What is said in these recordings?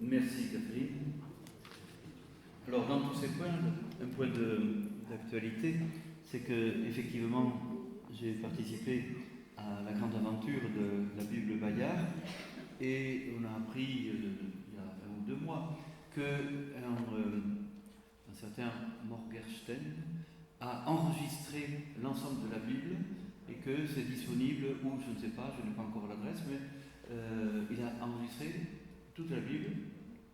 Merci Catherine. Alors dans tous ces points, un point d'actualité, c'est que effectivement j'ai participé à la grande aventure de la Bible Bayard et on a appris il y a 1 ou 2 mois qu'un certain Morgenstern a enregistré l'ensemble de la Bible et que c'est disponible, ou je ne sais pas, je n'ai pas encore l'adresse, mais il a enregistré toute la Bible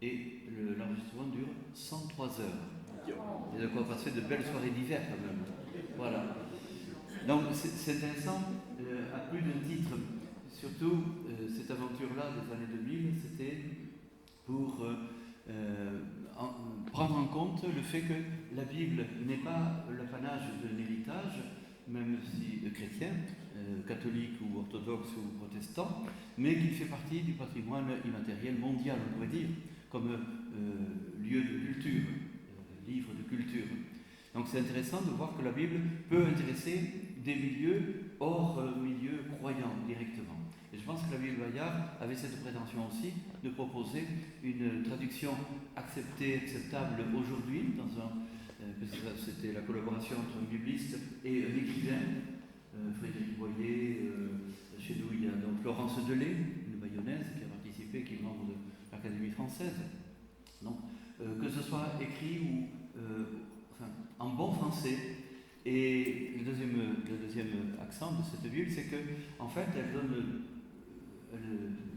et l'enregistrement dure 103 heures. Il y a de quoi passer de belles soirées d'hiver quand même. Voilà. Donc c'est intéressant, à plus d'un titre, surtout cette aventure-là des années 2000, c'était pour prendre en compte le fait que la Bible n'est pas l'apanage d'un héritage, même si chrétien, catholique ou orthodoxe ou protestant, mais qu'il fait partie du patrimoine immatériel mondial, on pourrait dire, comme lieu de culture, livre de culture. Donc c'est intéressant de voir que la Bible peut intéresser des milieux hors milieu croyants directement. Et je pense que la Bible Bayard avait cette prétention aussi de proposer une traduction acceptable aujourd'hui, c'était la collaboration entre un bibliste et un écrivain, Frédéric Boyer. Chez nous, il y a donc Laurence Delay, une bayonnaise qui a participé, qui est membre de l'Académie française. Donc, que ce soit écrit ou en bon français. Et le deuxième accent de cette Bible, c'est que, en fait, elle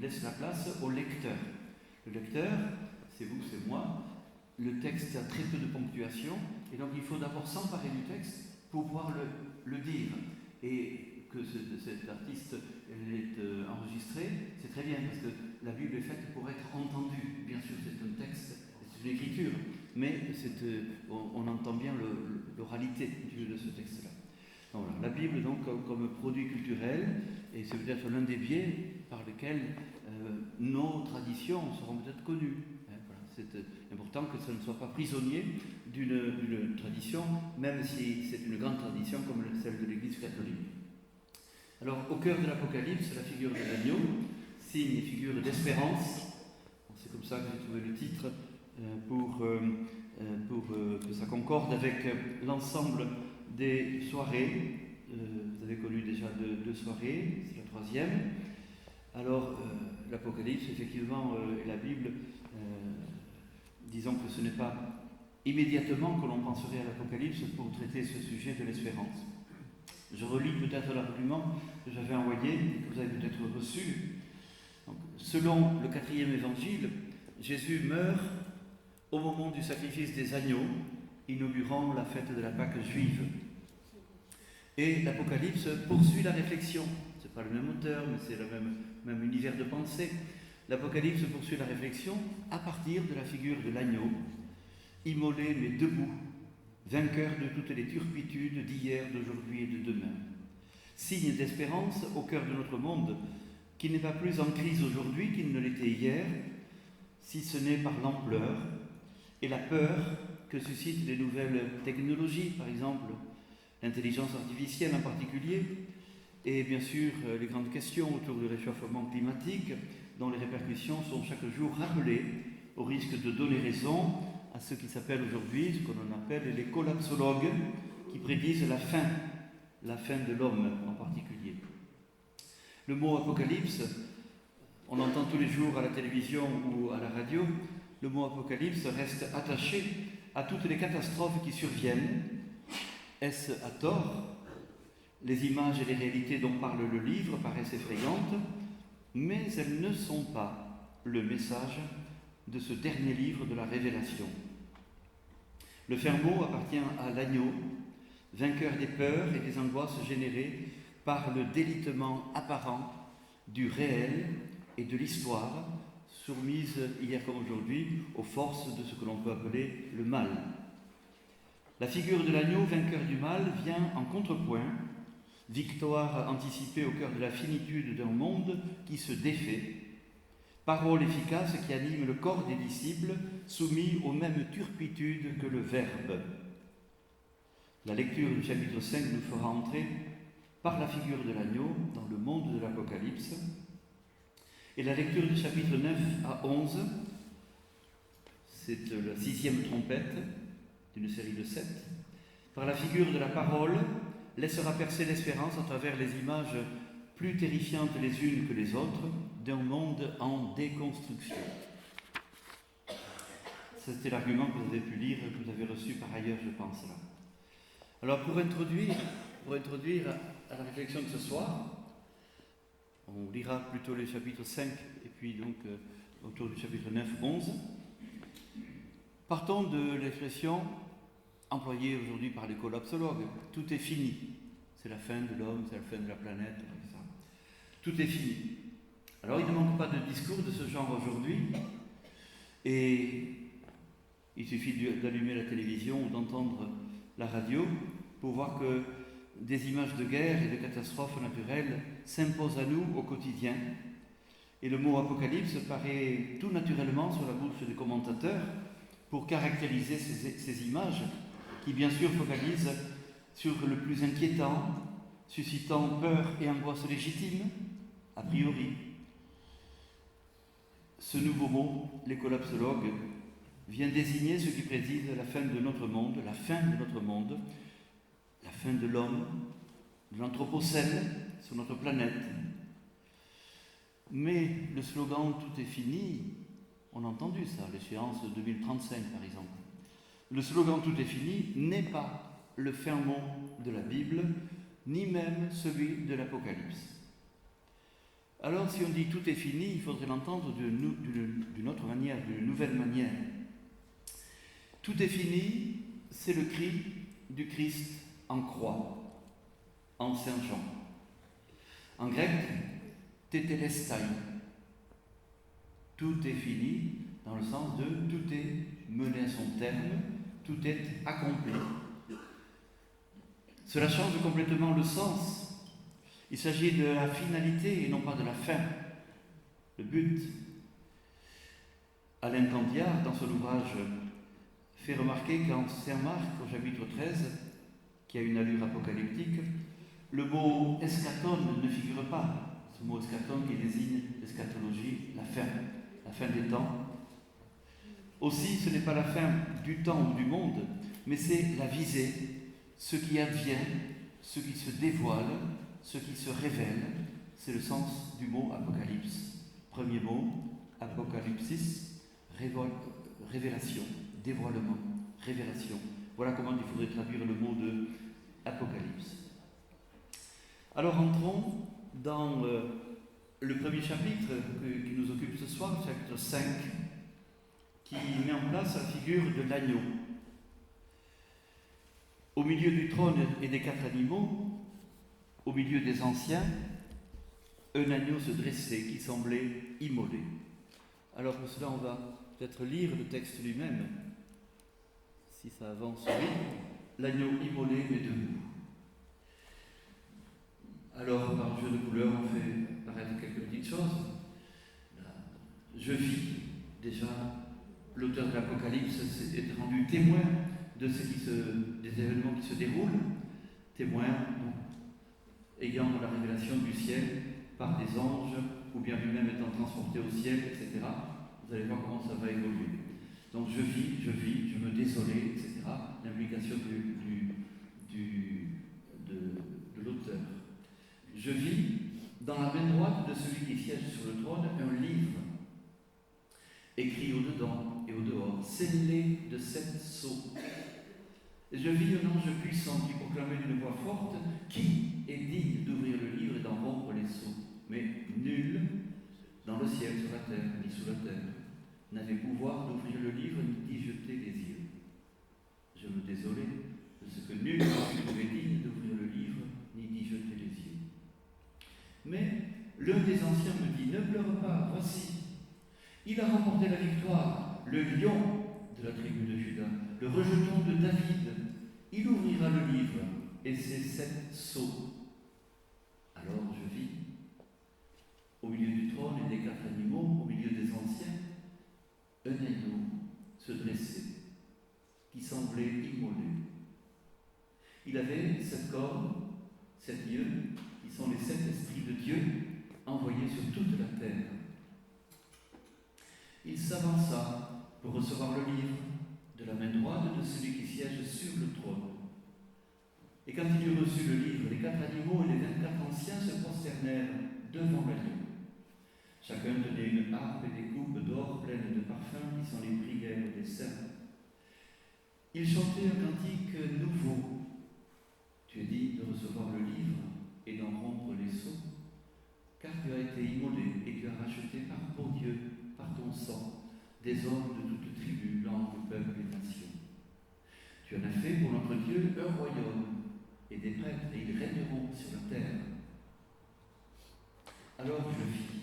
laisse la place au lecteur. Le lecteur, c'est vous, c'est moi. Le texte a très peu de ponctuation, et donc il faut d'abord s'emparer du texte pour pouvoir le dire. Et que cet artiste l'ait enregistré, c'est très bien, parce que la Bible est faite pour être entendue. Bien sûr, c'est un texte, c'est une écriture, mais on entend bien l'oralité de ce texte-là. Donc, voilà, la Bible, donc, comme produit culturel, et c'est peut-être l'un des biais par lesquels nos traditions seront peut-être connues. C'est important que ça ne soit pas prisonnier d'une tradition, même si c'est une grande tradition comme celle de l'Église catholique. Alors, au cœur de l'Apocalypse, la figure de l'agneau, signe et figure d'espérance. C'est comme ça que j'ai trouvé le titre pour que ça concorde avec l'ensemble des soirées. Vous avez connu déjà 2 soirées, c'est la 3e. Alors, l'Apocalypse, effectivement, et la Bible, disons que ce n'est pas immédiatement que l'on penserait à l'Apocalypse pour traiter ce sujet de l'espérance. Je relis peut-être l'argument que j'avais envoyé et que vous avez peut-être reçu. Donc, selon le 4e évangile, Jésus meurt au moment du sacrifice des agneaux, inaugurant la fête de la Pâque juive. Et l'Apocalypse poursuit la réflexion. Ce n'est pas le même auteur, mais c'est le même univers de pensée. L'Apocalypse poursuit la réflexion à partir de la figure de l'agneau, immolé mais debout, vainqueur de toutes les turpitudes d'hier, d'aujourd'hui et de demain. Signe d'espérance au cœur de notre monde, qui n'est pas plus en crise aujourd'hui qu'il ne l'était hier, si ce n'est par l'ampleur et la peur que suscitent les nouvelles technologies, par exemple, l'intelligence artificielle en particulier, et bien sûr les grandes questions autour du réchauffement climatique, dont les répercussions sont chaque jour rappelées, au risque de donner raison à ceux qui s'appellent aujourd'hui, ce que l'on appelle les collapsologues, qui prédisent la fin de l'homme en particulier. Le mot apocalypse, on l'entend tous les jours à la télévision ou à la radio, le mot apocalypse reste attaché à toutes les catastrophes qui surviennent. Est-ce à tort? Les images et les réalités dont parle le livre paraissent effrayantes, mais elles ne sont pas le message de ce dernier livre de la Révélation. Le fin mot appartient à l'agneau, vainqueur des peurs et des angoisses générées par le délitement apparent du réel et de l'histoire, soumise hier comme aujourd'hui aux forces de ce que l'on peut appeler le mal. La figure de l'agneau, vainqueur du mal, vient en contrepoint, victoire anticipée au cœur de la finitude d'un monde qui se défait, parole efficace qui anime le corps des disciples, soumis aux mêmes turpitudes que le Verbe. La lecture du chapitre 5 nous fera entrer par la figure de l'agneau dans le monde de l'Apocalypse. Et la lecture du chapitre 9 à 11 c'est la 6e trompette d'une série de 7. Par la figure de la parole, laissera percer l'espérance à travers les images plus terrifiantes les unes que les autres d'un monde en déconstruction. C'était l'argument que vous avez pu lire, que vous avez reçu par ailleurs, je pense. Là. Alors pour introduire à la réflexion de ce soir, on lira plutôt les chapitres 5 et puis donc autour du chapitre 9-11. Partons de l'expression employée aujourd'hui par les collapsologues. Tout est fini. C'est la fin de l'homme, c'est la fin de la planète, etc. Tout est fini. Alors il ne manque pas de discours de ce genre aujourd'hui. Et il suffit d'allumer la télévision ou d'entendre la radio pour voir que des images de guerre et de catastrophes naturelles s'imposent à nous au quotidien. Et le mot apocalypse paraît tout naturellement sur la bouche des commentateurs pour caractériser ces images qui bien sûr focalisent sur le plus inquiétant, suscitant peur et angoisse légitime, a priori. Ce nouveau mot, les collapsologues, vient désigner ce qui préside la fin de notre monde, la fin de l'homme, de l'anthropocène sur notre planète. Mais le slogan « Tout est fini », on a entendu ça, l'échéance 2035 par exemple. Le slogan « Tout est fini » n'est pas le fin mot de la Bible, ni même celui de l'Apocalypse. Alors si on dit « Tout est fini », il faudrait l'entendre d'une autre manière, d'une nouvelle manière. Tout est fini, c'est le cri du Christ en croix, en Saint Jean. En grec, tétélestai. Tout est fini, dans le sens de tout est mené à son terme, tout est accompli. Cela change complètement le sens. Il s'agit de la finalité et non pas de la fin, le but. Alain Candiard, dans son ouvrage, fait remarquer qu'en Saint Marc, au chapitre 13, qui a une allure apocalyptique, le mot eschaton ne figure pas. Ce mot eschaton qui désigne l'eschatologie, la fin des temps. Aussi, ce n'est pas la fin du temps ou du monde, mais c'est la visée, ce qui advient, ce qui se dévoile, ce qui se révèle. C'est le sens du mot apocalypse. Premier mot, apocalypsis, révélation, dévoilement, révélation. Voilà comment il faudrait traduire le mot de apocalypse. Alors entrons dans le premier chapitre qui nous occupe ce soir, le chapitre 5, qui met en place la figure de l'agneau. Au milieu du trône et des 4 animaux, au milieu des anciens, un agneau se dressait qui semblait immolé. Alors pour cela, on va peut-être lire le texte lui-même, si ça avance vite. L'agneau immolé mais debout. Alors, par jeu de couleurs, on fait paraître quelques petites choses. Je vis déjà, l'auteur de l'Apocalypse est rendu témoin de des événements qui se déroulent, témoin ayant la révélation du ciel par des anges, ou bien lui-même étant transporté au ciel, etc. Vous allez voir comment ça va évoluer. Donc je vis, je me désolais, etc. L'implication de l'auteur. Je vis dans la main droite de celui qui siège sur le trône un livre écrit au-dedans et au-dehors, scellé de 7 sceaux. Et je vis un ange puissant qui proclamait d'une voix forte: qui est digne d'ouvrir le livre et d'en rompre les sceaux? Mais nul, dans le ciel, sur la terre, ni sous la terre, n'avait pouvoir d'ouvrir le livre ni d'y jeter les yeux. Je me désolais de ce que nul ne trouvait digne d'ouvrir le livre ni d'y jeter les yeux. Mais l'un des anciens me dit: ne pleure pas, voici, il a remporté la victoire, le lion de la tribu de Juda, le rejeton de David. Il ouvrira le livre et ses 7 sceaux. Alors je vis, au milieu du trône et des 4 animaux, au milieu des anciens, un agneau se dressait, qui semblait immolé. Il avait 7 cornes, 7 yeux, qui sont les 7 esprits de Dieu envoyés sur toute la terre. Il s'avança pour recevoir le livre de la main droite de celui qui siège sur le trône. Et quand il eut reçu le livre, les 4 animaux et les 24 anciens se prosternèrent devant l'agneau. Chacun tenait une harpe et des coupes d'or pleines de parfums qui sont les prières des saints. Ils chantaient un cantique nouveau. Tu es digne de recevoir le livre et d'en rompre les sceaux, car tu as été immolé et tu as racheté pour Dieu, par ton sang, des hommes de toute tribu, langue, peuple et nation. Tu en as fait pour notre Dieu un royaume et des prêtres, et ils régneront sur la terre. Alors je vis,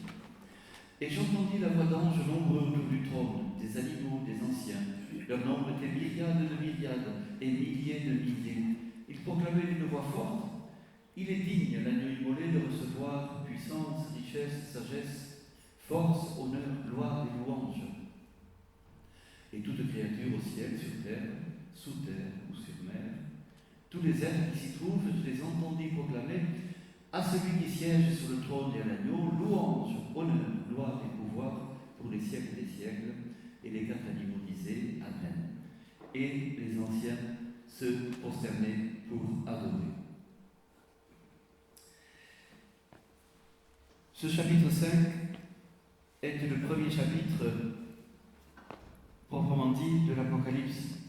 et j'entendis la voix d'anges nombreux autour du trône, des animaux, des anciens. Leur nombre était myriades de myriades et milliers de milliers. Ils proclamaient d'une voix forte: il est digne, l'agneau immolé, de recevoir puissance, richesse, sagesse, force, honneur, gloire et louange. Et toute créature au ciel, sur terre, sous terre ou sur mer, tous les êtres qui s'y trouvent, je les entendis proclamer à celui qui siège sur le trône et à l'agneau, louange, honneur, gloire et pouvoir pour les siècles des siècles. Et les 4 animaux disaient Amen. Et les anciens se prosternaient pour adorer. Ce chapitre 5 est le premier chapitre, proprement dit, de l'Apocalypse.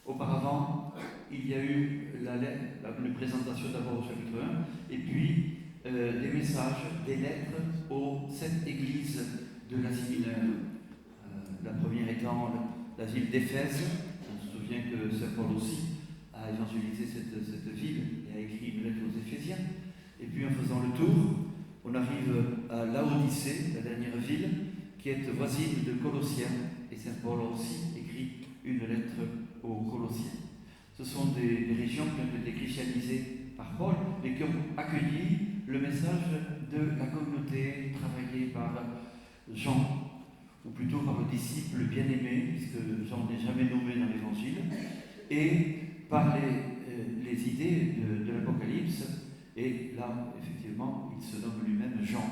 Auparavant, il y a eu une présentation d'abord au chapitre 1, et puis des messages, des lettres aux 7 églises de l'Asie mineure. La première étant la ville d'Éphèse. On se souvient que Saint Paul aussi a évangélisé cette ville et a écrit une lettre aux Éphésiens. Et puis en faisant le tour, on arrive à Laodicée, la dernière ville, qui est voisine de Colossiens. Et Saint Paul a aussi écrit une lettre aux Colossiens. Ce sont des régions qui ont été christianisées par Paul, mais qui ont accueilli le message de la communauté travaillée par Jean, ou plutôt par le disciple bien-aimé, puisque Jean n'est jamais nommé dans l'Évangile, et par les idées de l'Apocalypse. Et là, effectivement, il se nomme lui-même Jean,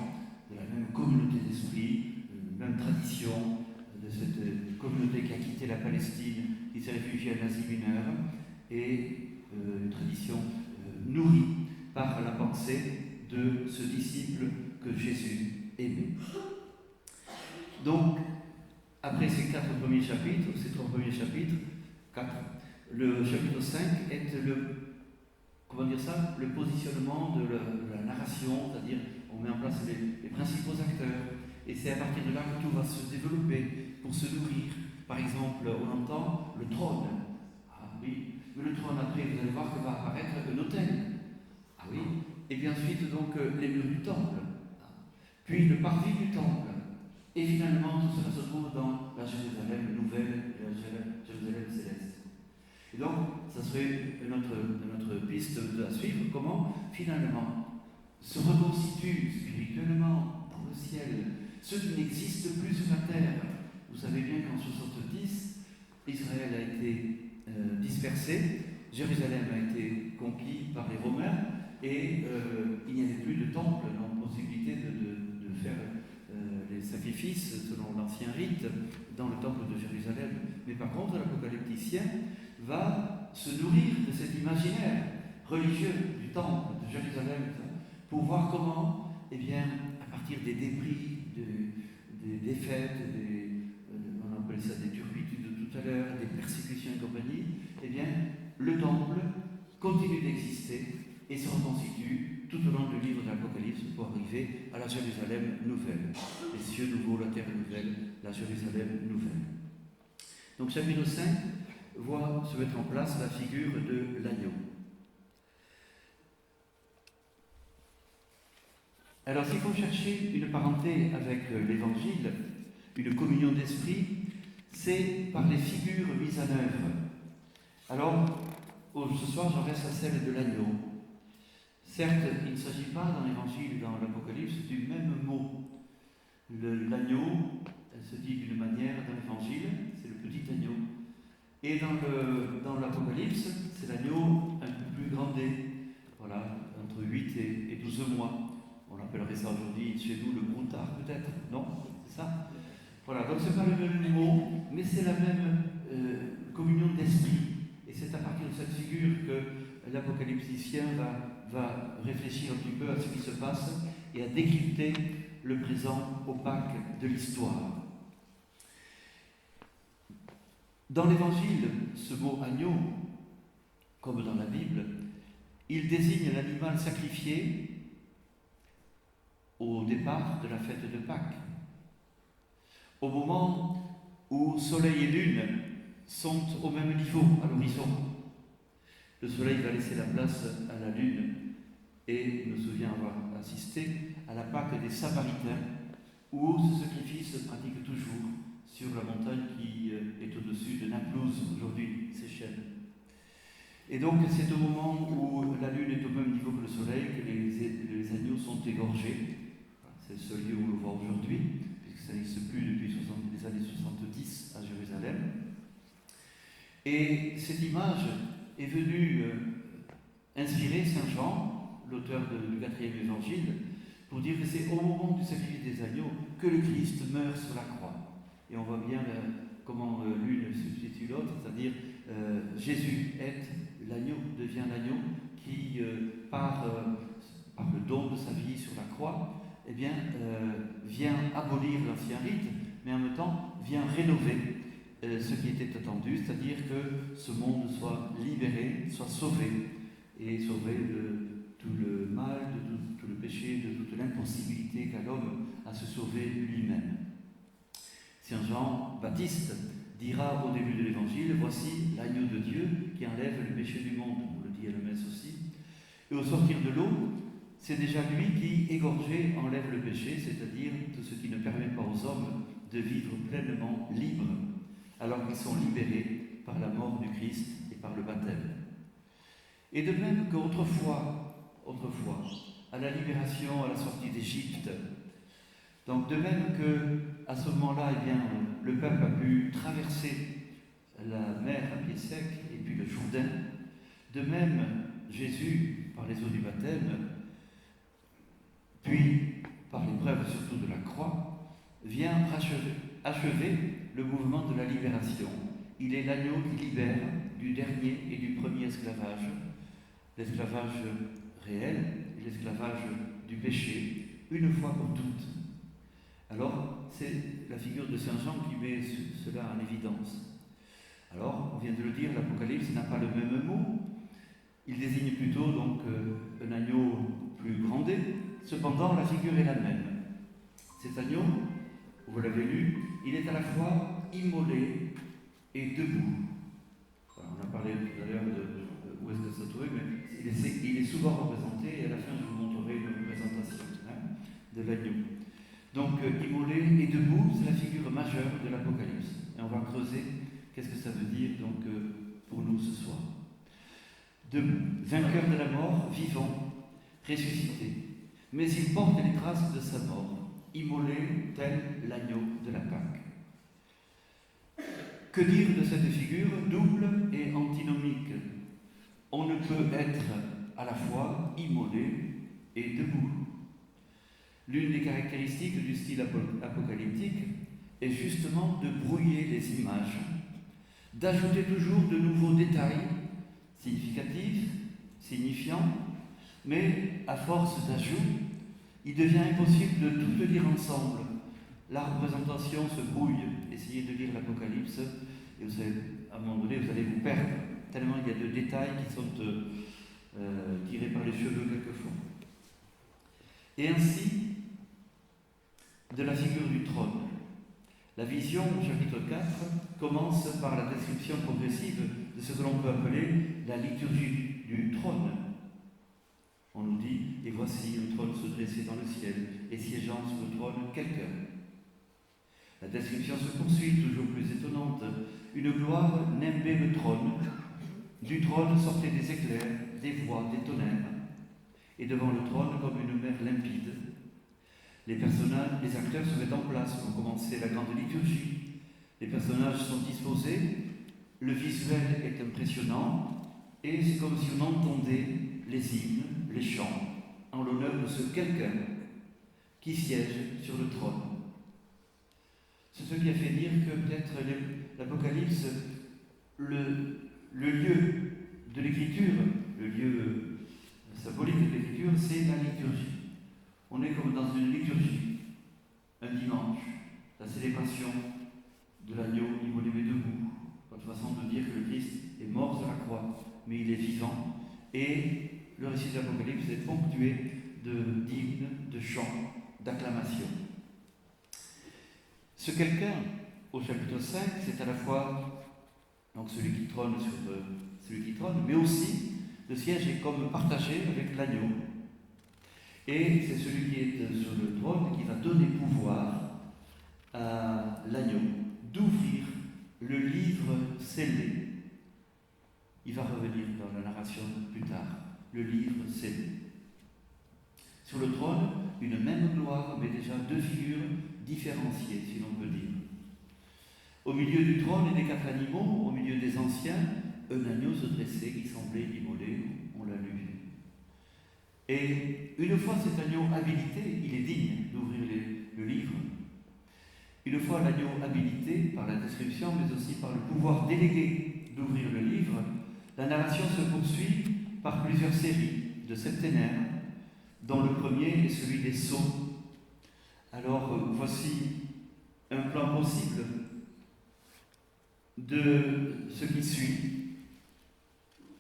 de la même communauté d'esprit, de la même tradition, de cette communauté qui a quitté la Palestine, qui s'est réfugiée en Asie mineure, et une tradition nourrie par la pensée de ce disciple que Jésus aimait. Donc, après ces 3 premiers chapitres, 4, le chapitre 5 est le positionnement de la narration, c'est-à-dire on met en place les principaux acteurs, et c'est à partir de là que tout va se développer pour se nourrir. Par exemple, on entend le trône. Ah oui, mais le trône, après, vous allez voir que va apparaître un autel. Ah oui, et puis ensuite, donc, les murs du temple, puis le parvis du temple. Et finalement, tout cela se trouve dans la Jérusalem nouvelle, la Jérusalem céleste. Et donc, ça serait notre piste à suivre, comment finalement se reconstitue spirituellement dans le ciel ce qui n'existe plus sur la terre. Vous savez bien qu'en 70, Israël a été dispersé, Jérusalem a été conquis par les Romains, et il n'y avait plus de temple, donc possibilité de faire les sacrifices selon l'ancien rite dans le temple de Jérusalem. Mais par contre, l'apocalypticien va se nourrir de cet imaginaire religieux du temple de Jérusalem pour voir comment, eh bien, à partir des débris, des fêtes, on appelle ça des turpitudes de tout à l'heure, des persécutions et compagnie, eh bien, le temple continue d'exister et se reconstitue tout au long du livre de l'Apocalypse pour arriver à la Jérusalem nouvelle. Les cieux nouveaux, la terre nouvelle, la Jérusalem nouvelle. Donc chapitre 5 voit se mettre en place la figure de l'agneau. Alors s'il faut chercher une parenté avec l'Évangile, une communion d'esprit, c'est par les figures mises en œuvre. Alors, ce soir, j'en reste à celle de l'agneau. Certes, il ne s'agit pas dans l'Évangile, dans l'Apocalypse, du même mot. L'agneau, elle se dit d'une manière dans l'Évangile, c'est le petit agneau. Et dans l'Apocalypse, c'est l'agneau un peu plus grandé, voilà, entre 8 et 12 mois. On appellerait ça aujourd'hui chez nous le broutard, peut-être, non? C'est ça? Voilà, donc c'est pas le même mot, mais c'est la même l'apocalypticien va réfléchir un petit peu à ce qui se passe et à décrypter le présent opaque de l'histoire. Dans l'Évangile, ce mot agneau, comme dans la Bible, il désigne l'animal sacrifié au départ de la fête de Pâques. Au moment où soleil et lune sont au même niveau à l'horizon, le soleil va laisser la place à la lune et je me souviens avoir assisté à la Pâque des Samaritains où ce sacrifice se pratique toujours sur la montagne qui est au-dessus de Naplouse, aujourd'hui, Seychelles. Et donc c'est au moment où la lune est au même niveau que le soleil que les agneaux sont égorgés. C'est ce lieu où on le voit aujourd'hui, puisque ça n'existe plus depuis les années 70 à Jérusalem. Et cette image est venue inspirer Saint Jean, l'auteur du 4e évangile, pour dire que c'est au moment du sacrifice des agneaux que le Christ meurt sur la croix. Et on voit bien comment l'une substitue l'autre, c'est-à-dire Jésus est l'agneau, devient l'agneau qui, par le don de sa vie sur la croix, eh bien, vient abolir l'ancien rite, mais en même temps vient rénover ce qui était attendu, c'est-à-dire que ce monde soit libéré, soit sauvé, et sauvé de tout le mal, de tout le péché, de toute l'impossibilité qu'a l'homme à se sauver lui-même. Saint Jean Baptiste dira au début de l'Évangile, « Voici l'agneau de Dieu qui enlève le péché du monde », on le dit à la messe aussi. Et au sortir de l'eau, c'est déjà lui qui, égorgé, enlève le péché, c'est-à-dire tout ce qui ne permet pas aux hommes de vivre pleinement libres, alors qu'ils sont libérés par la mort du Christ et par le baptême. Et de même qu'autrefois, à la libération, à la sortie d'Égypte, donc de même qu'à ce moment-là, eh bien, le peuple a pu traverser la mer à pied sec et puis le Jourdain, de même Jésus, par les eaux du baptême, puis par l'épreuve surtout de la croix, vient achever le mouvement de la libération. Il est l'agneau qui libère du dernier et du premier esclavage, l'esclavage réel, l'esclavage du péché, une fois pour toutes. Alors, c'est la figure de Saint Jean qui met cela en évidence. Alors, on vient de le dire, l'Apocalypse n'a pas le même mot. Il désigne plutôt donc un agneau plus grandé. Cependant, la figure est la même. Cet agneau, vous l'avez lu, il est à la fois immolé et debout. Voilà, on a parlé tout à l'heure de où est-ce que ça se trouvait, mais il est souvent représenté, et à la fin je vous montrerai une représentation de l'agneau. Donc, immolé et debout, c'est la figure majeure de l'Apocalypse. Et on va creuser qu'est-ce que ça veut dire donc, pour nous ce soir. Vainqueur de la mort, vivant, ressuscité. Mais il porte les traces de sa mort, immolé tel l'agneau de la Pâque. Que dire de cette figure double et antinomique? On ne peut être à la fois immolé et debout. L'une des caractéristiques du style apocalyptique est justement de brouiller les images, d'ajouter toujours de nouveaux détails significatifs, signifiants, mais à force d'ajout, il devient impossible de tout lire ensemble. La représentation se brouille. Essayez de lire l'Apocalypse et vous allez, à un moment donné, vous allez vous perdre, tellement il y a de détails qui sont tirés par les cheveux quelquefois. Et ainsi, de la figure du trône. La vision, chapitre 4, commence par la description progressive de ce que l'on peut appeler la liturgie du trône. On nous dit, et voici le trône se dressait dans le ciel, et siégeant sur le trône quelqu'un. La description se poursuit, toujours plus étonnante. Une gloire nimbait le trône. Du trône sortaient des éclairs, des voix, des tonnerres. Et devant le trône, comme une mer limpide, les personnages, les acteurs se mettent en place pour commencer la grande liturgie. Les personnages sont disposés, le visuel est impressionnant, et c'est comme si on entendait les hymnes, les chants, en l'honneur de ce quelqu'un qui siège sur le trône. C'est ce qui a fait dire que peut-être l'Apocalypse, le lieu de l'écriture, le le lieu symbolique de l'écriture, c'est la liturgie. On est comme dans une liturgie, un dimanche, la célébration de l'agneau immolé debout, notre façon de dire que le Christ est mort sur la croix, mais il est vivant. Et le récit de l'Apocalypse est ponctué d'hymnes, de chants, d'acclamations. Ce quelqu'un, au chapitre 5, c'est à la fois donc celui qui trône, mais aussi le siège est comme partagé avec l'agneau. Et c'est celui qui est sur le trône qui va donner pouvoir à l'agneau d'ouvrir le livre scellé. Il va revenir dans la narration plus tard, le livre scellé. Sur le trône, une même gloire, mais déjà deux figures différenciées, si l'on peut dire. Au milieu du trône et des quatre animaux, au milieu des anciens, un agneau se dressait qui semblait immolé, on l'a lu. Et une fois cet agneau habilité, il est digne d'ouvrir le livre. Une fois l'agneau habilité par la description, mais aussi par le pouvoir délégué d'ouvrir le livre, la narration se poursuit par plusieurs séries de septénaires, dont le premier est celui des sceaux. Alors voici un plan possible de ce qui suit.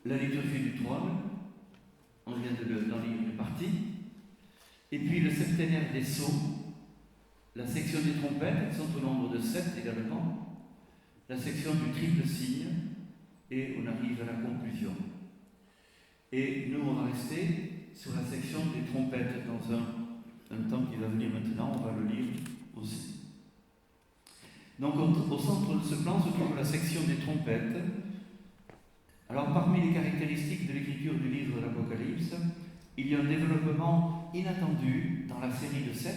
La liturgie du trône, on vient d'en lire une partie, et puis le septénaire des sceaux, la section des trompettes, qui sont au nombre de 7 également, la section du triple signe, et on arrive à la conclusion. Et nous, on va rester sur la section des trompettes dans un temps qui va venir maintenant, on va le lire aussi. Donc au centre de ce plan se trouve la section des trompettes. Alors parmi les caractéristiques de l'écriture du livre de l'Apocalypse, il y a un développement inattendu dans la série de 7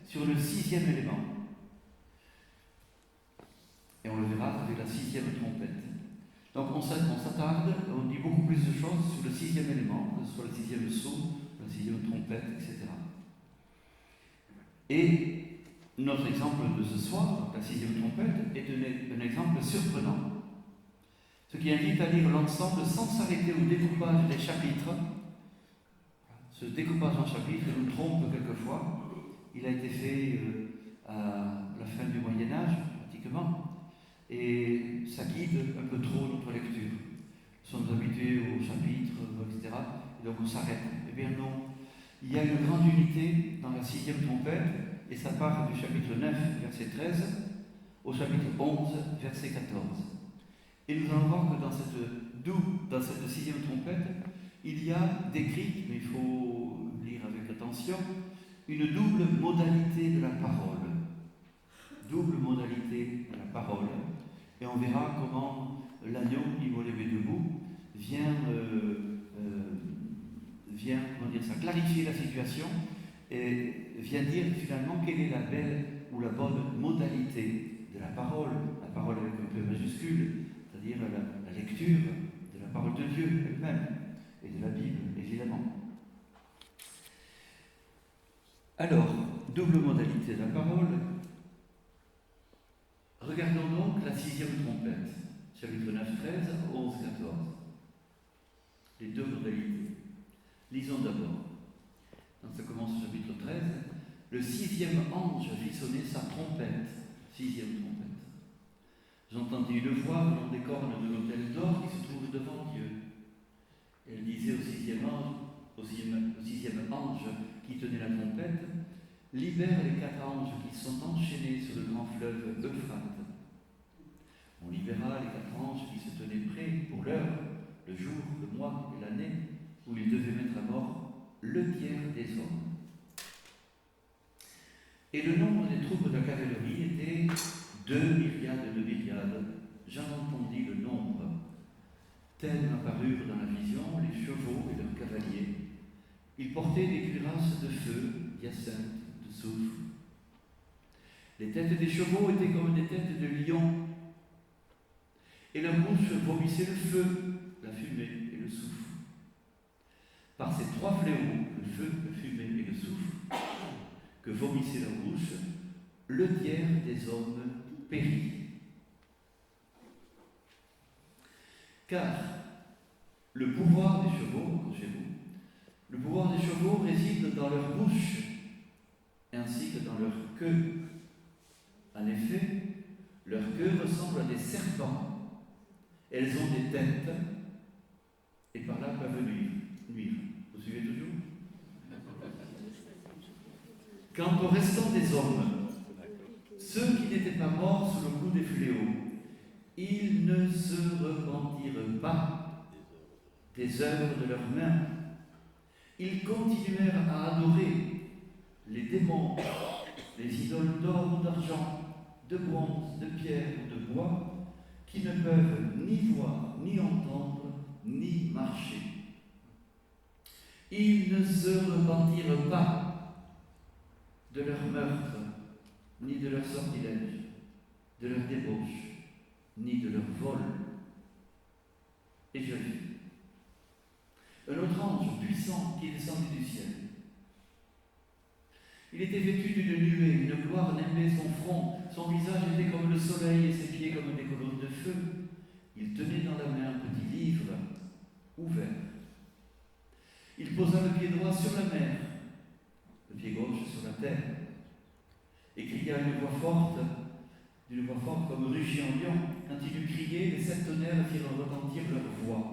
sur le 6e élément. Et on le verra avec la 6e trompette. Donc on s'attarde, on dit beaucoup plus de choses sur le 6e élément, que ce soit le 6e sceau, la 6e trompette, etc. Et notre exemple de ce soir, la 6e trompette, est un exemple surprenant. Ce qui invite à lire l'ensemble sans s'arrêter au découpage des chapitres. Ce découpage en chapitres nous trompe quelquefois. Il a été fait à la fin du Moyen-Âge, pratiquement, et ça guide un peu trop notre lecture. Nous sommes habitués aux chapitres, etc., et donc on s'arrête. Eh bien non, il y a une grande unité dans la 6e trompette, et ça part du chapitre 9, verset 13, au chapitre 11, verset 14. Et nous allons voir que dans cette 6e trompette, il y a décrit, mais il faut lire avec attention, une double modalité de la parole. Double modalité de la parole. Et on verra comment l'agneau immolé debout vient clarifier la situation et vient dire finalement quelle est la belle ou la bonne modalité de la parole avec un P majuscule, c'est-à-dire la lecture de la parole de Dieu elle-même, et de la Bible, évidemment. Alors, double modalité de la parole. Regardons donc la 6e trompette, chapitre 9, 13, 11, 14. Les deux modalités. Lisons d'abord. Quand ça commence au chapitre 13, le 6e ange fit sonner sa trompette. 6e trompette. J'entendis une voix venant des cornes de l'autel d'or qui se trouve devant Dieu. Elle disait au 6e ange qui tenait la trompette, libère les 4 anges qui sont enchaînés sur le grand fleuve Euphrate. On libéra les 4 anges qui se tenaient prêts pour l'heure, le jour, le mois et l'année où ils devaient mettre à mort le tiers des hommes. Et le nombre des troupes de la cavalerie était 2 myriades de myriades. J'en entendis le nombre. Tels m'apparurent dans la vision les chevaux et leurs cavaliers. Ils portaient des cuirasses de feu, d'hyacinthe, de soufre. Les têtes des chevaux étaient comme des têtes de lions. Et leur bouche vomissait le feu, la fumée et le soufre. Par ces 3 fléaux, le feu, la fumée et le soufre, que vomissait leur bouche, le tiers des hommes périt. Car Le pouvoir des chevaux, accrochez-vous, le pouvoir des chevaux réside dans leur bouche ainsi que dans leur queue. En effet, leur queue ressemble à des serpents. Elles ont des têtes et par là peuvent nuire. Vous suivez toujours? Quant au restant des hommes, ceux qui n'étaient pas morts sous le coup des fléaux, ils ne se repentirent pas des œuvres de leurs mains. Ils continuèrent à adorer les démons, les idoles d'or ou d'argent, de bronze, de pierre ou de bois, qui ne peuvent ni voir, ni entendre, ni marcher. Ils ne se repentirent pas de leur meurtre, ni de leur sortilège, de leur débauche, ni de leur vol. Et je vis un autre ange puissant qui descendit du ciel. Il était vêtu d'une nuée, une gloire nimbait son front, son visage était comme le soleil et ses pieds comme des colonnes de feu. Il tenait dans la main un petit livre ouvert. Il posa le pied droit sur la mer, le pied gauche sur la terre, et cria d'une voix forte comme rugit un lion. Quand il eut crié, les 7 tonnerres firent retentir leur voix.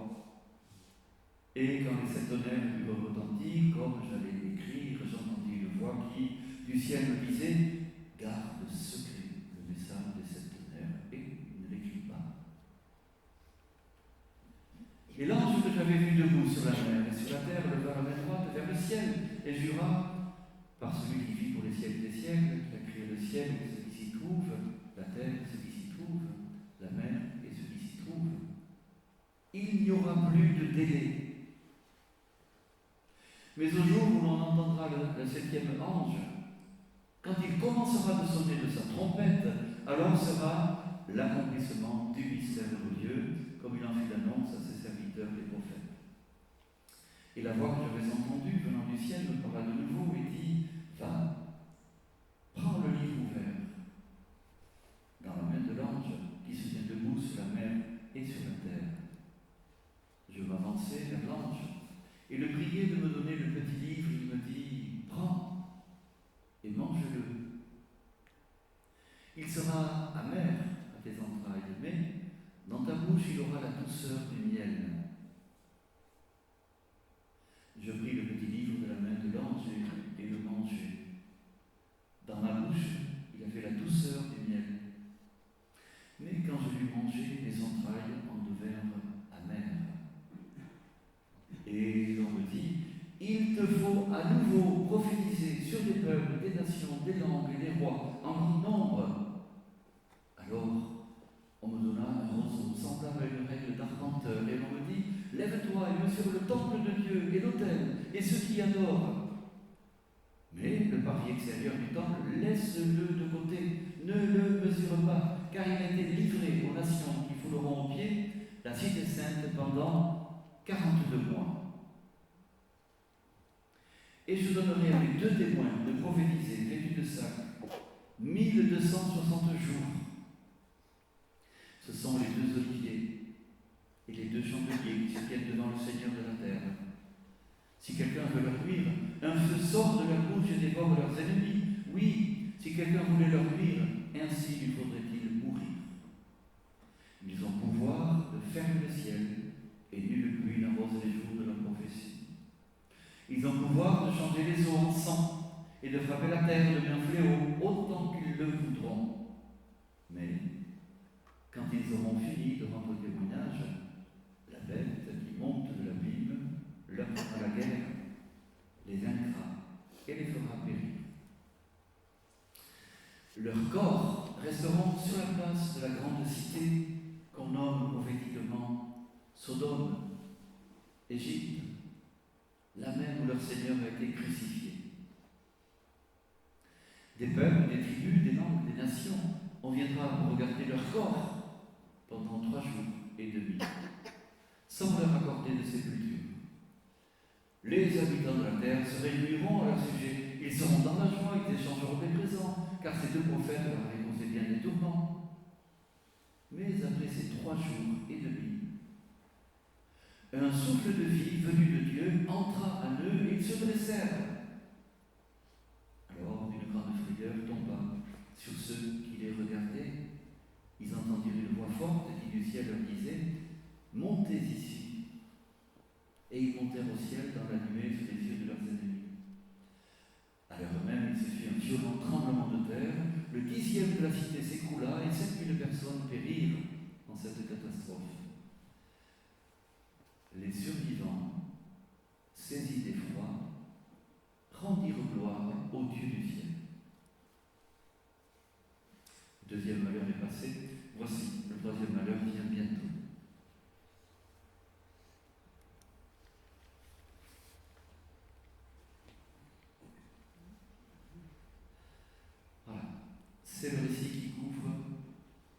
Et quand les 7 tonnerres eurent retenti, comme j'allais l'écrire, j'entendis une voix qui, du ciel, me disait: garde secret le message des 7 tonnerres et ne l'écris pas. Et l'ange que j'avais vu debout sur la mer et sur la terre leva la main droite vers le ciel et jura par celui qui vit pour les siècles des siècles, qui a créé le ciel et ce qui s'y trouve, la terre et ce qui s'y trouve, la mer et ce qui s'y trouve. Il n'y aura plus de délai. Mais au jour où l'on entendra le 7e ange, quand il commencera de sonner de sa trompette, alors sera l'accomplissement du mystère de Dieu, comme il en fit l'annonce à ses serviteurs les prophètes. Et la voix que j'avais entendue venant du ciel me parla de nouveau et dit: va, prends le livre ouvert dans la main de l'ange qui se tient debout sur la mer et sur la terre. Je m'avançai vers l'ange et le priai de me donner le petit livre. Il me dit: prends et mange-le. Il sera amer à tes entrailles, mais dans ta bouche il aura la douceur du miel. Je pris le petit livre de la main de l'ange et le mangeai. Dans ma bouche, il avait la douceur du miel. Mais quand je l'eus mangé, mes entrailles en devinrent amères. Et l'on me dit: il te faut à nouveau prophétiser sur des peuples, des nations, des langues et des rois en grand nombre. Alors, on me donna un roseau semblable à une règle d'arpenteur, et l'on me dit: lève-toi et mesure le temple de Dieu et l'autel et ceux qui adorent. Mais le parvis extérieur du temple, laisse-le de côté, ne le mesure pas, car il a été livré aux nations qui fouleront aux pieds la cité sainte pendant 42 mois. Et je donnerai à mes 2 témoins de prophétiser, vêtus de sac, 1260 jours. Ce sont les 2 oliviers et les 2 chandeliers qui se tiennent devant le Seigneur de la terre. Si quelqu'un veut leur nuire, un feu sort de leur bouche et dévore leurs ennemis. Oui, si quelqu'un voulait leur nuire, ainsi lui faudrait-il mourir. Ils ont pouvoir de fermer le ciel, et nulle pluie n'arrose les jours de leur prophétie. Ils ont pouvoir de changer les eaux en sang, et de frapper la terre de un fléau, autant qu'ils le voudront. Mais, quand ils auront fini de rendre témoignage, la bête qui monte de l'abîme leur fera la guerre, les vaincra et les fera périr. Leurs corps resteront sur la place de la grande cité qu'on nomme prophétiquement Sodome, Égypte, la même où leur Seigneur a été crucifié. Des peuples, des tribus, des langues, des nations, on viendra regarder leur corps pendant 3 jours et demi, sans leur accorder de sépulture. Les habitants de la terre se réuniront à leur sujet. Ils seront dans la joie, ils échangeront des présents, car ces 2 prophètes leur avaient causé bien des tourments. Mais après ces 3 jours et demi, un souffle de vie venu de Dieu entra en eux et ils se dressèrent. Alors une grande frayeur tomba sur ceux qui les regardaient. Ils entendirent une voix forte qui du ciel leur disait « Montez ici !» Et ils montèrent au ciel dans la nuée sous les yeux de leurs ennemis. À l'heure même, il se fit un violent tremblement de terre, le 10e de la cité s'écroula et 7000 personnes périrent dans cette catastrophe. Les survivants, saisis d'effroi, rendirent gloire au Dieu du ciel. Le deuxième malheur est passé, voici, le troisième malheur vient bientôt. Voilà, c'est le récit qui couvre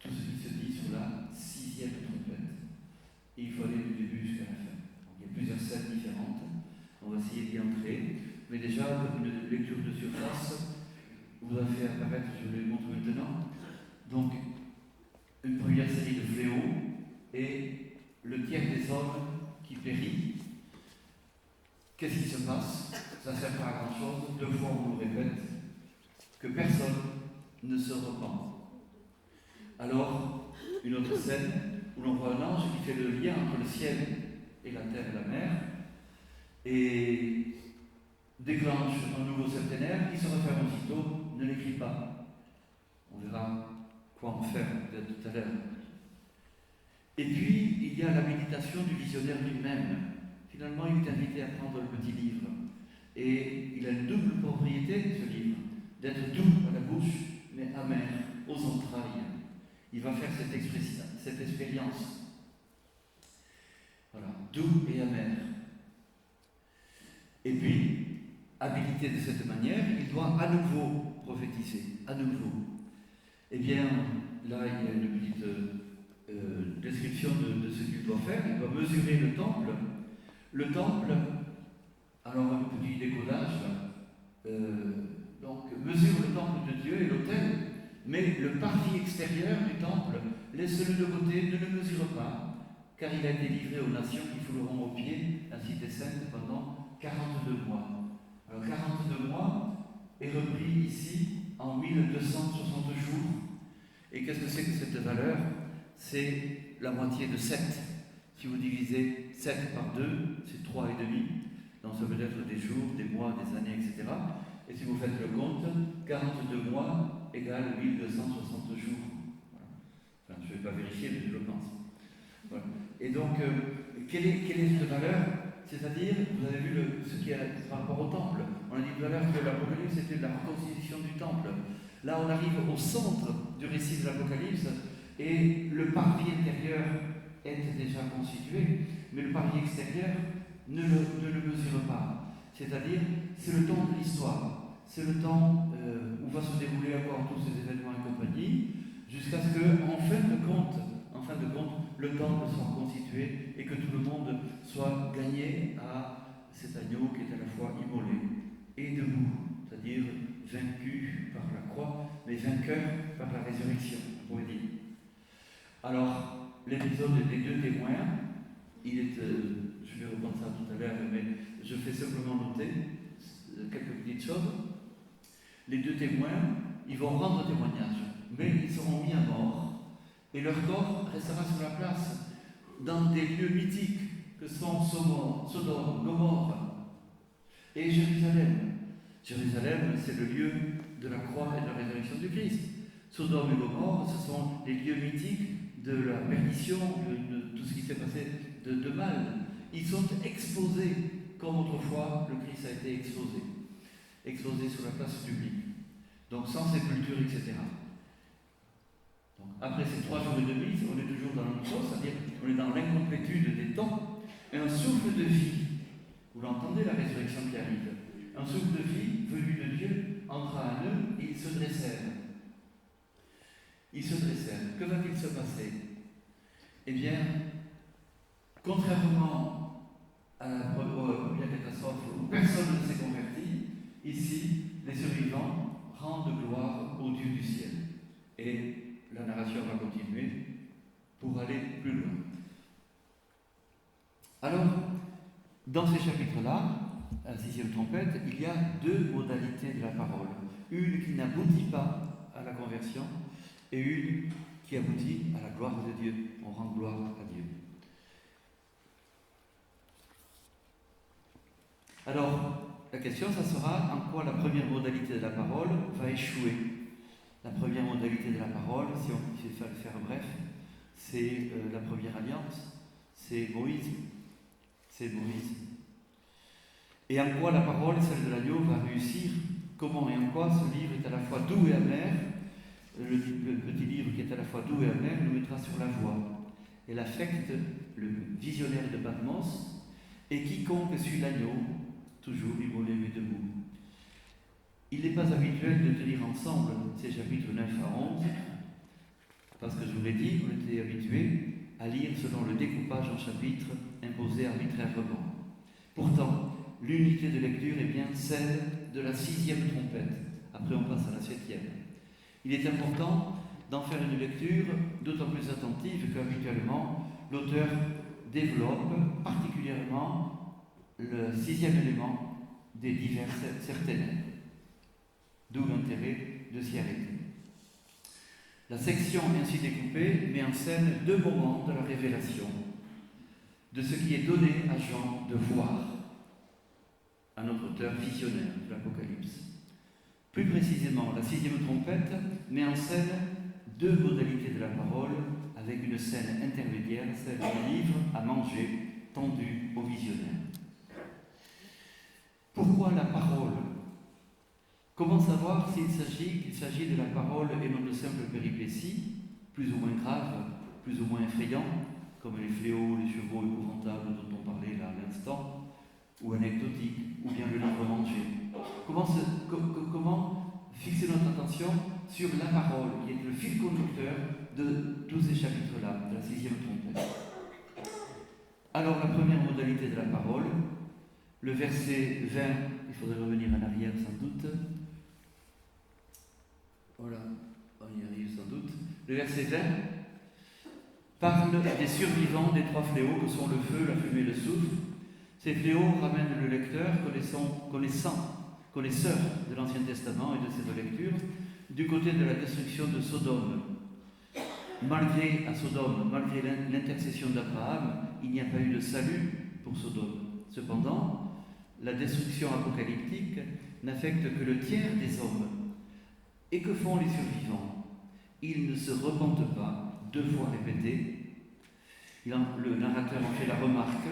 tout ce qui se dit sur la 6e trompette. Et il faut aller du début jusqu'à la fin. Donc, il y a plusieurs scènes différentes, on va essayer d'y entrer, mais déjà, comme une lecture de surface, vous a fait apparaître, je vais le montre maintenant, donc une première série de fléaux et le tiers des hommes qui périt. Qu'est-ce qui se passe? Ça ne sert pas à grand chose. 2 fois on nous répète que personne ne se repent. Alors, une autre scène où l'on voit un ange qui fait le lien entre le ciel et la terre et la mer et déclenche un nouveau septénaire qui se referme aussitôt, ne l'écrit pas. On verra quoi en faire tout à l'heure. Et puis, il y a la méditation du visionnaire lui-même. Finalement, il est invité à prendre le petit livre. Et il a une double propriété, ce livre, d'être doux à la bouche, mais amer aux entrailles. Il va faire cette expérience. Voilà, doux et amer. Et puis, habilité de cette manière, il doit à nouveau prophétiser, à nouveau. Eh bien, là, il y a une petite description de ce qu'il doit faire. Il doit mesurer le temple. Le temple, alors un petit décodage, donc mesure le temple de Dieu et l'autel, mais le parvis extérieur du temple, laisse-le de côté, ne le mesure pas, car il a été livré aux nations qui fouleront aux pieds la cité sainte pendant 42 mois. Alors 42 mois est repris ici en 1260 jours. Et qu'est-ce que c'est que cette valeur? C'est la moitié de 7. Si vous divisez 7 par 2, c'est 3,5. Donc ça peut être des jours, des mois, des années, etc. Et si vous faites le compte, 42 mois égale 1260 jours. Voilà. Enfin, je ne vais pas vérifier, mais je le pense. Voilà. Et donc, quelle est cette valeur? C'est-à-dire, vous avez vu ce qui est par rapport au temple. On a dit tout à l'heure que l'Apocalypse c'était la reconstitution du temple. Là, on arrive au centre du récit de l'Apocalypse et le parvis intérieur est déjà constitué, mais le parvis extérieur ne le mesure pas. C'est-à-dire, c'est le temps de l'histoire, c'est le temps où va se dérouler encore tous ces événements et compagnie, jusqu'à ce qu'en fin de compte, le temple soit constitué et que tout le monde soit gagné à cet agneau qui est à la fois immolé et debout, c'est-à-dire vaincu par la croix, mais vainqueur par la résurrection, on pourrait dire. Alors, l'épisode des 2 témoins, il est, je vais reprendre ça tout à l'heure, mais je fais simplement noter quelques petites choses. Les 2 témoins, ils vont rendre témoignage, mais ils seront mis à mort, et leur corps restera sur la place, dans des lieux mythiques que sont Sodome, Gomorrhe et Jérusalem. Jérusalem, c'est le lieu de la croix et de la résurrection du Christ. Sodome et Gomorrhe, ce sont les lieux mythiques de la perdition, de tout ce qui s'est passé de mal. Ils sont exposés comme autrefois le Christ a été exposé sur la place publique. Donc sans sépulture, etc. Donc, après ces 3 jours et demi, on est toujours dans la même chose, c'est-à-dire on est dans l'incomplétude des temps, et un souffle de vie. Vous l'entendez, la résurrection qui arrive. Un souffle de vie venu de Dieu entra en eux et ils se dressèrent. Ils se dressèrent. Que va-t-il se passer? Eh bien, contrairement à la première catastrophe où personne ne s'est converti, ici, les survivants rendent gloire au Dieu du ciel. Et la narration va continuer pour aller plus loin. Alors, Dans ces chapitres-là, à la 6e trompette, il y a deux modalités de la parole. Une qui n'aboutit pas à la conversion et une qui aboutit à la gloire de Dieu. On rend gloire à Dieu. Alors, la question, ça sera en quoi la première modalité de la parole va échouer. La première modalité de la parole, si on fait faire bref, c'est la première alliance, c'est Moïse. C'est Moïse. Et en quoi la parole, celle de l'agneau, va réussir? Comment et en quoi ce livre est à la fois doux et amer? Le petit livre qui est à la fois doux et amer nous mettra sur la voie. Elle affecte le visionnaire de Patmos et quiconque suit l'agneau, toujours immolé mais debout. Il n'est pas habituel de tenir ensemble ces chapitres 9 à 11, parce que je vous l'ai dit, on était habitué à lire selon le découpage en chapitres imposé arbitrairement. Pourtant, l'unité de lecture est bien celle de la 6e trompette. Après, on passe à la 7e. Il est important d'en faire une lecture d'autant plus attentive qu'habituellement, l'auteur développe particulièrement le 6e élément des divers certaines. D'où l'intérêt de s'y arrêter. La section ainsi découpée met en scène deux moments de la révélation, de ce qui est donné à Jean de voir, à notre auteur visionnaire de l'Apocalypse. Plus précisément, la 6e trompette met en scène deux modalités de la parole avec une scène intermédiaire, celle du livre à manger tendu au visionnaire. Pourquoi la parole? Comment savoir qu'il s'agit de la parole et non de simples péripéties, plus ou moins graves, plus ou moins effrayants, comme les fléaux, les chevaux épouvantables dont on parlait là à l'instant, ou anecdotiques, ou bien le livre mangé? Comment fixer notre attention sur la parole, qui est le fil conducteur de tous ces chapitres-là, de la 6e trompette? Alors, la première modalité de la parole, le verset 20, il faudrait revenir en arrière sans doute. Voilà, on y arrive sans doute. Le verset 20 parle des survivants des trois fléaux que sont le feu, la fumée et le souffle. Ces fléaux ramènent le lecteur, connaisseur de l'Ancien Testament et de ses relectures, du côté de la destruction de Sodome. Malgré l'intercession d'Abraham, il n'y a pas eu de salut pour Sodome. Cependant, la destruction apocalyptique n'affecte que le tiers des hommes. Et que font les survivants? Ils ne se repentent pas, deux fois répété. Le narrateur en fait la remarque.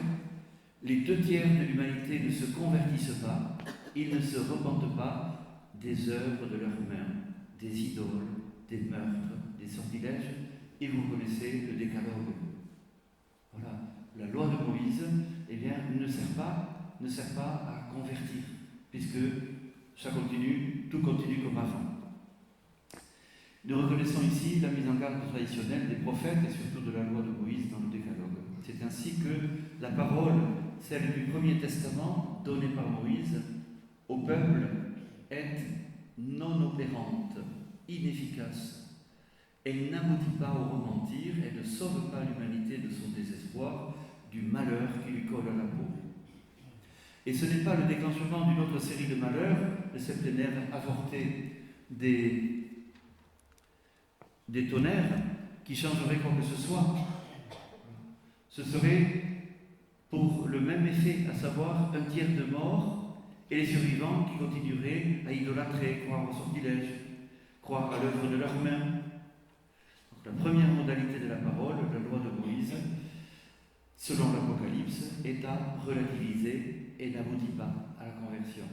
Les deux tiers de l'humanité ne se convertissent pas, ils ne se repentent pas des œuvres de leurs mains, des idoles, des meurtres, des sortilèges, et vous connaissez le décalogue. Voilà, la loi de Moïse, eh bien, ne sert pas à convertir, puisque tout continue comme avant. Nous reconnaissons ici la mise en garde traditionnelle des prophètes et surtout de la loi de Moïse dans le décalogue. C'est ainsi que la parole, celle du Premier Testament, donnée par Moïse au peuple, est non opérante, inefficace. Elle n'aboutit pas au repentir, elle ne sauve pas l'humanité de son désespoir, du malheur qui lui colle à la peau. Et ce n'est pas le déclenchement d'une autre série de malheurs, le septénaire avorté des tonnerres, qui changerait quoi que ce soit. Ce serait pour le même effet, à savoir un tiers de morts et les survivants qui continueraient à idolâtrer, croire au sortilège, croire à l'œuvre de leurs mains. Donc, la première modalité de la parole, la loi de Moïse, selon l'Apocalypse, est à relativiser et n'aboutit pas à la conversion.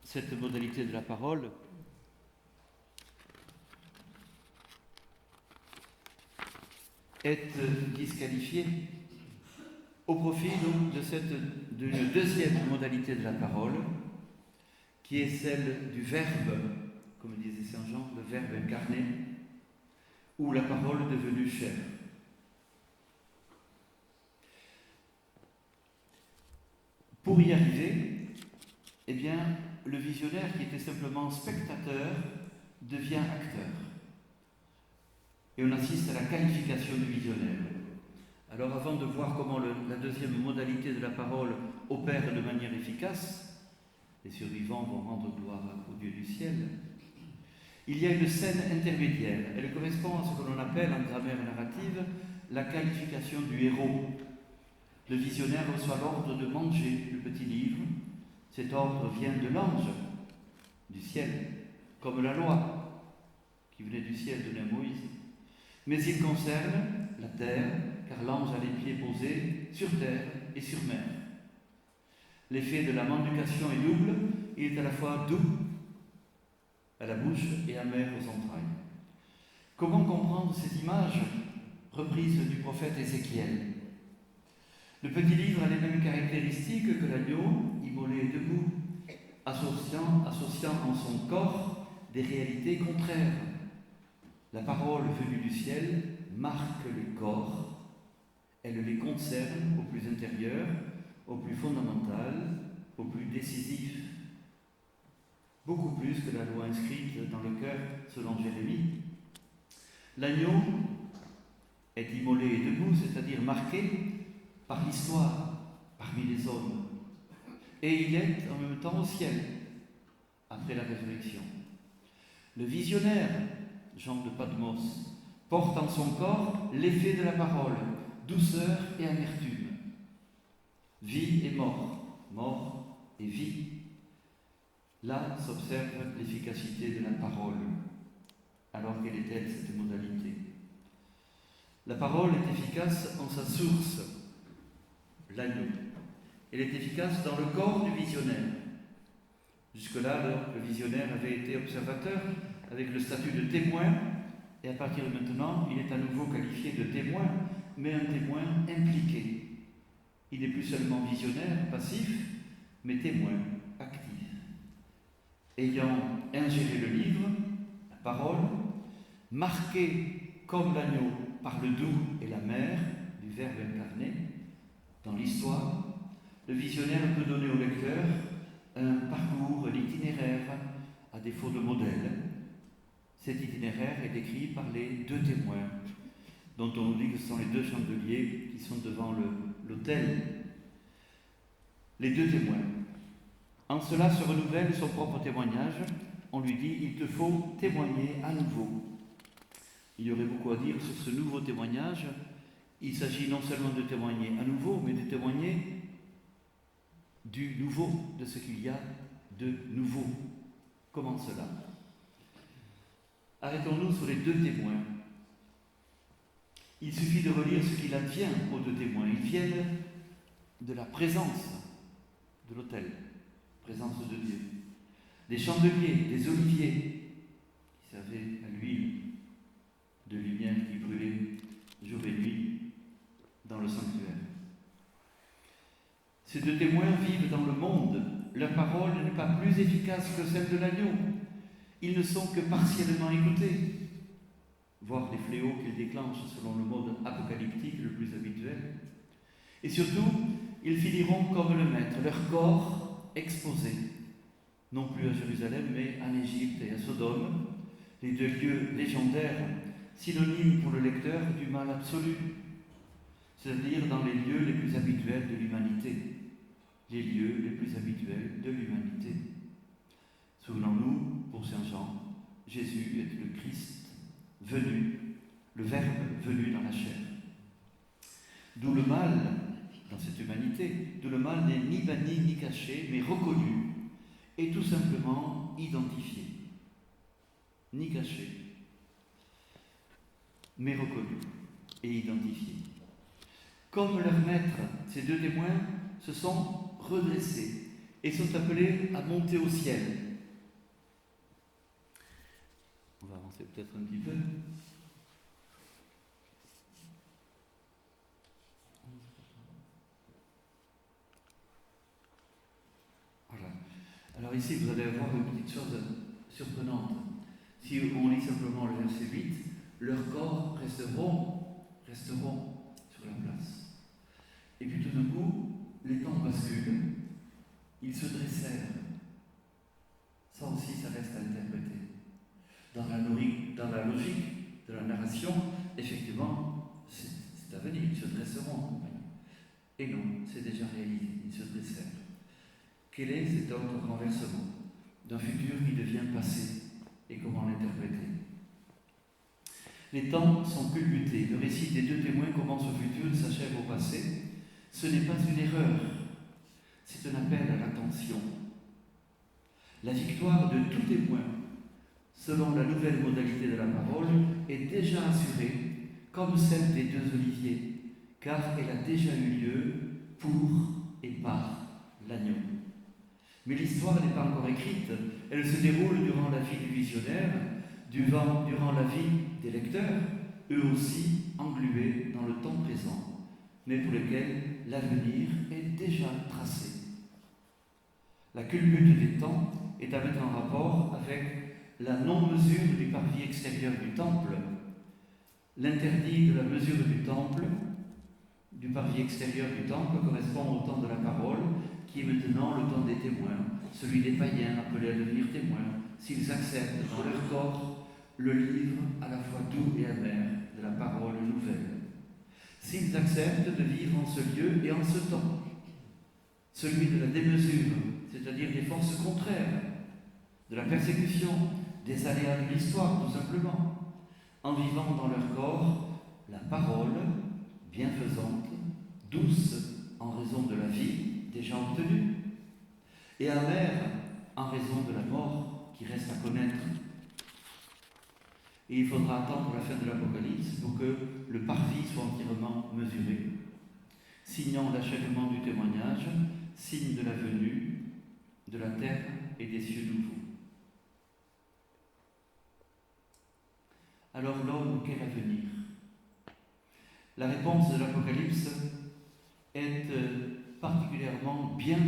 Cette modalité de la parole est disqualifiée au profit donc d'une deuxième modalité de la parole, qui est celle du verbe, comme disait Saint Jean, le verbe incarné, ou la parole devenue chair. Pour y arriver, eh bien, le visionnaire qui était simplement spectateur devient acteur. Et on assiste à la qualification du visionnaire. Alors avant de voir comment la deuxième modalité de la parole opère de manière efficace, les survivants vont rendre gloire au Dieu du ciel, il y a une scène intermédiaire. Elle correspond à ce que l'on appelle en grammaire narrative la qualification du héros. Le visionnaire reçoit l'ordre de manger le petit livre. Cet ordre vient de l'ange, du ciel, comme la loi qui venait du ciel donnée à Moïse. Mais il concerne la terre, car l'ange a les pieds posés sur terre et sur mer. L'effet de la mendication est double, il est à la fois doux à la bouche et amer aux entrailles. Comment comprendre ces images reprises du prophète Ézéchiel? Le petit livre a les mêmes caractéristiques que l'agneau, immolé debout, associant en son corps des réalités contraires. La parole venue du ciel marque les corps, elle les concerne au plus intérieur, au plus fondamental, au plus décisif. Beaucoup plus que la loi inscrite dans le cœur selon Jérémie. L'agneau est immolé et debout, c'est-à-dire marqué par l'histoire parmi les hommes. Et il est en même temps au ciel, après la résurrection. Le visionnaire, Jean de Patmos, porte en son corps l'effet de la parole, douceur et amertume. Vie et mort, mort et vie. Là s'observe l'efficacité de la parole. Alors quelle est-elle cette modalité? La parole est efficace en sa source, l'agneau. Elle est efficace dans le corps du visionnaire. Jusque-là, le visionnaire avait été observateur avec le statut de témoin, et à partir de maintenant, il est à nouveau qualifié de témoin, mais un témoin impliqué. Il n'est plus seulement visionnaire, passif, mais témoin, actif. Ayant ingéré le livre, la parole, marqué comme l'agneau par le doux et la mère du Verbe incarné, dans l'histoire, le visionnaire peut donner au lecteur un parcours, un itinéraire, à défaut de modèle. Cet itinéraire est décrit par les deux témoins, dont on nous dit que ce sont les deux chandeliers qui sont devant l'autel. Les deux témoins. En cela se renouvelle son propre témoignage. On lui dit, il te faut témoigner à nouveau. Il y aurait beaucoup à dire sur ce nouveau témoignage. Il s'agit non seulement de témoigner à nouveau, mais de témoigner du nouveau, de ce qu'il y a de nouveau. Comment cela? Arrêtons-nous sur les deux témoins. Il suffit de relire ce qu'il advient aux deux témoins. Ils viennent de la présence de l'autel, présence de Dieu. Des chandeliers, des oliviers qui servaient à l'huile de lumière qui brûlait jour et nuit dans le sanctuaire. Ces deux témoins vivent dans le monde. Leur parole n'est pas plus efficace que celle de l'agneau. Ils ne sont que partiellement écoutés, voire les fléaux qu'ils déclenchent selon le mode apocalyptique le plus habituel. Et surtout, ils finiront comme le Maître, leur corps exposé, non plus à Jérusalem, mais en Égypte et à Sodome, les deux lieux légendaires, synonymes pour le lecteur du mal absolu, c'est-à-dire dans les lieux les plus habituels de l'humanité. Les lieux les plus habituels de l'humanité. Souvenons-nous, pour Saint Jean, Jésus est le Christ venu, le Verbe venu dans la chair. D'où le mal dans cette humanité, d'où le mal n'est ni banni ni caché, mais reconnu et tout simplement identifié. Ni caché, mais reconnu et identifié. Comme leur maître, ces deux témoins se sont redressés et sont appelés à monter au ciel. On va avancer peut-être un petit peu. Voilà. Alors ici, vous allez voir une petite chose surprenante. Si on lit simplement le verset 8, leurs corps resteront sur la place. Et puis tout d'un coup, les temps basculent, ils se dressèrent. Ça aussi, ça reste à interpréter. Dans la logique, de la narration, effectivement, c'est à venir, ils se dresseront en compagnie. Et non, c'est déjà réalisé, ils se dressèrent. Quel est cet autre renversement d'un futur qui devient passé et comment l'interpréter? Les temps sont culbutés. Le récit des deux témoins commence au futur et s'achève au passé. Ce n'est pas une erreur, c'est un appel à l'attention. La victoire de tout témoin, selon la nouvelle modalité de la parole, est déjà assurée, comme celle des deux oliviers, car elle a déjà eu lieu pour et par l'agneau. Mais l'histoire n'est pas encore écrite, elle se déroule durant la vie du visionnaire, durant la vie des lecteurs, eux aussi englués dans le temps présent, mais pour lesquels l'avenir est déjà tracé. La culbute des temps est à mettre en rapport avec la non-mesure du parvis extérieur du temple, l'interdit de la mesure du temple, du parvis extérieur du temple, correspond au temps de la parole, qui est maintenant le temps des témoins, celui des païens appelés à devenir témoins, s'ils acceptent dans leur corps le livre à la fois doux et amer de la parole nouvelle. S'ils acceptent de vivre en ce lieu et en ce temps, celui de la démesure, c'est-à-dire des forces contraires, de la persécution, des aléas de l'histoire, tout simplement, en vivant dans leur corps la parole bienfaisante, douce en raison de la vie déjà obtenue, et amère en raison de la mort qui reste à connaître. Et il faudra attendre la fin de l'Apocalypse pour que le parvis soit entièrement mesuré, signant l'achèvement du témoignage, signe de la venue de la terre et des cieux nouveaux. Alors l'homme, quel avenir? La réponse de l'Apocalypse est particulièrement bien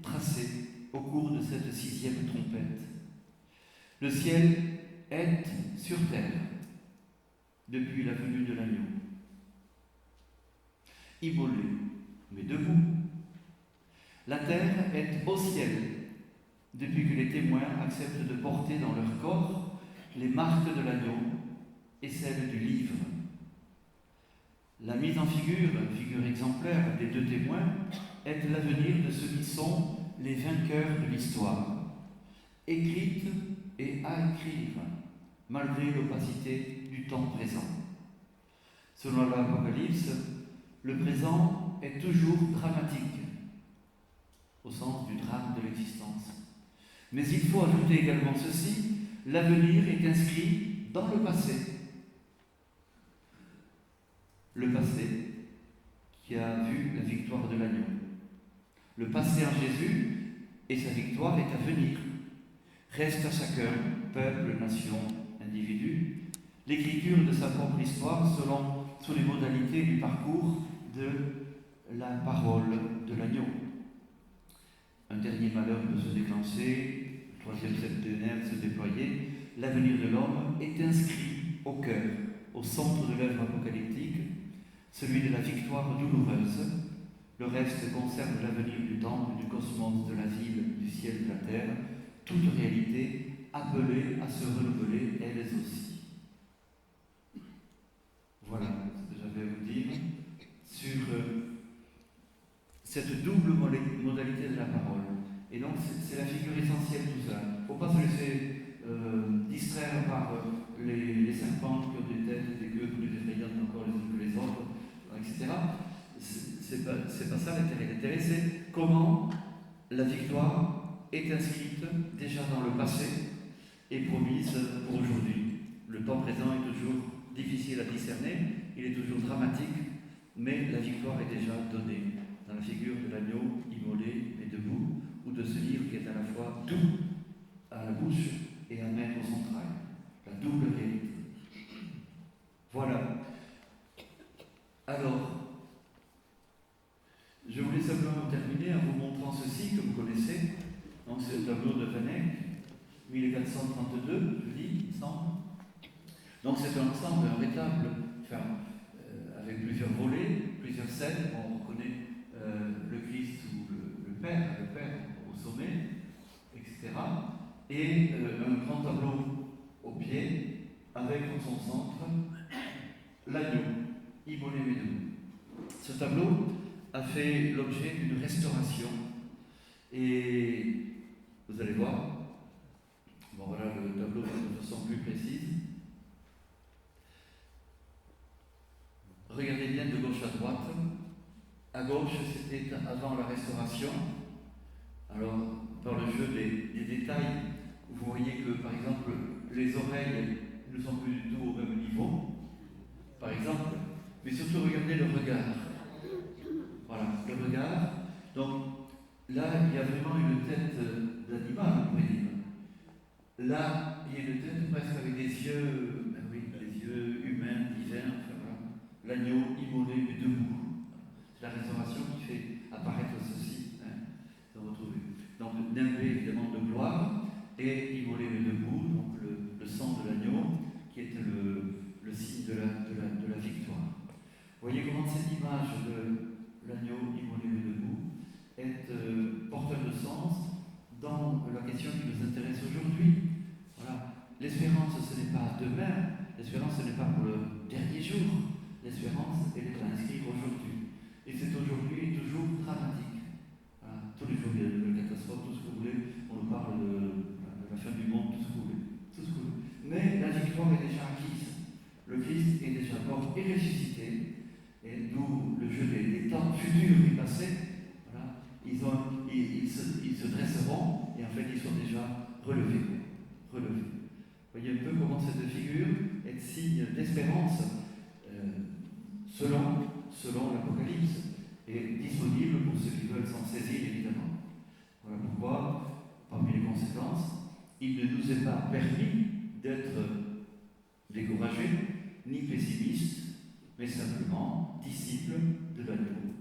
tracée au cours de cette 6e trompette. Le ciel est sur terre depuis la venue de l'agneau, immolé, mais debout. La terre est au ciel depuis que les témoins acceptent de porter dans leur corps les marques de l'agneau et celles du livre. La mise en figure exemplaire des deux témoins, est l'avenir de ceux qui sont les vainqueurs de l'histoire, écrite et à écrire, malgré l'opacité du temps présent. Selon l'Apocalypse, le présent est toujours dramatique, au sens du drame de l'existence. Mais il faut ajouter également ceci, l'avenir est inscrit dans le passé. Le passé qui a vu la victoire de l'agneau. Le passé en Jésus et sa victoire est à venir. Reste à chacun, peuple, nation, individu, l'écriture de sa propre histoire sous les modalités du parcours de la parole de l'agneau. Un dernier malheur peut se déclencher, le 3e septénaire se déployer, l'avenir de l'homme est inscrit au cœur, au centre de l'œuvre apocalyptique, celui de la victoire douloureuse. Le reste concerne l'avenir du temple, du cosmos, de la ville, du ciel, de la terre, toute réalité appelée à se renouveler, elles aussi. Voilà ce que j'avais à vous dire sur cette double modalité de la parole. Et donc c'est la figure essentielle de tout ça. Il ne faut pas se laisser distraire par les serpents qui ont des têtes, des queues plus effrayantes encore les unes que les autres, etc. C'est pas ça l'intérêt. L'intérêt, c'est comment la victoire est inscrite déjà dans le passé et promise pour aujourd'hui. Le temps présent est toujours difficile à discerner, il est toujours dramatique, mais la victoire est déjà donnée dans la figure de l'agneau immolé mais debout, ou de ce livre qui est à la fois doux à la bouche et amer aux entrailles. La double réalité. Voilà. Alors, je voulais simplement terminer en vous montrant ceci que vous connaissez. Donc c'est le tableau de Vanek, 1432, je dis, il semble. Donc c'est un ensemble, un rétable, avec plusieurs volets, plusieurs scènes. On reconnaît le Christ ou le Père au sommet, etc. Et un grand tableau au pied, avec en son centre l'agneau, immolé mais debout. Ce tableau a fait l'objet d'une restauration et vous allez voir, bon voilà le tableau de façon plus précise. Regardez bien de gauche à droite. À gauche, c'était avant la restauration. Alors, par le jeu des détails, vous voyez que, par exemple, les oreilles ne sont plus du tout au même niveau, par exemple, mais surtout regardez le regard. Voilà, le regard. Donc, là, il y a vraiment une tête d'animal, on pourrait dire. Là, il y a une tête presque avec des yeux, ben oui, des yeux humains, divers, enfin voilà. L'agneau immolé mais debout. C'est la restauration qui fait apparaître ceci. Donc, nimbé évidemment de gloire, et immolé mais debout, donc le sang de l'agneau, qui est le signe de la victoire. Vous voyez comment cette image de l'agneau immolé mais debout est porteur de sens dans la question qui nous intéresse aujourd'hui. Voilà. L'espérance, ce n'est pas demain, l'espérance, ce n'est pas pour le dernier jour. L'espérance, elle est à inscrire aujourd'hui. Et c'est aujourd'hui et toujours dramatique. Voilà. Tous les jours, il y a une catastrophe, tout ce que vous voulez. On nous parle de la fin du monde, tout ce que vous voulez. Tout ce que vous voulez. Mais la victoire est déjà acquise. Le Christ est déjà mort et ressuscité. Et d'où le jeu des temps futurs et passés. Voilà. Ils se dresseront et en fait, ils sont déjà relevés. Vous voyez un peu comment cette figure est signe d'espérance. Selon l'Apocalypse, est disponible pour ceux qui veulent s'en saisir, évidemment. Voilà pourquoi, parmi les conséquences, il ne nous est pas permis d'être découragés, ni pessimistes, mais simplement disciples de l'agneau.